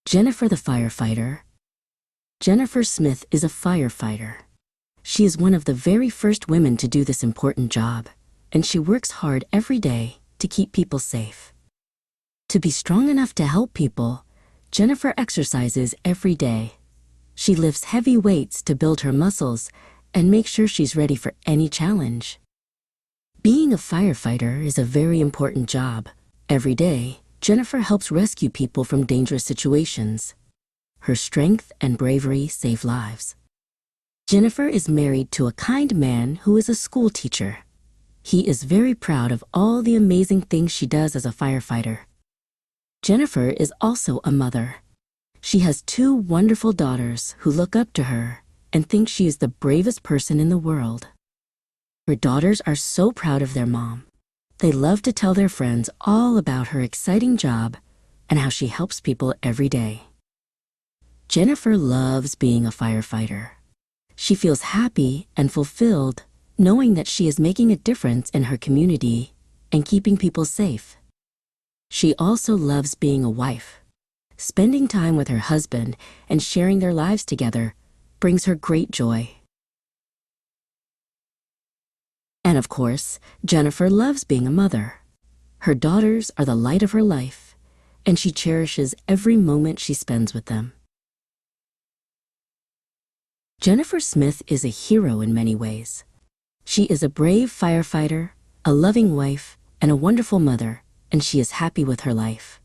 Jennifer the firefighter. Jennifer Smith is a firefighter. She is one of the very first women to do this important job, and she works hard every day to keep people safe. To be strong enough to help people, Jennifer exercises every day. She lifts heavy weights to build her muscles and make sure she's ready for any challenge. Being a firefighter is a very important job. Every day, Jennifer helps rescue people from dangerous situations. Her strength and bravery save lives. Jennifer is married to a kind man who is a school teacher. He is very proud of all the amazing things she does as a firefighter. Jennifer is also a mother. She has 2 wonderful daughters who look up to her and think she is the bravest person in the world. Her daughters are so proud of their mom. They love to tell their friends all about her exciting job and how she helps people every day. Jennifer loves being a firefighter. She feels happy and fulfilled knowing that she is making a difference in her community and keeping people safe. She also loves being a wife. Spending time with her husband and sharing their lives together brings her great joy. And of course, Jennifer loves being a mother. Her daughters are the light of her life, and she cherishes every moment she spends with them. Jennifer Smith is a hero in many ways. She is a brave firefighter, a loving wife, and a wonderful mother, and she is happy with her life.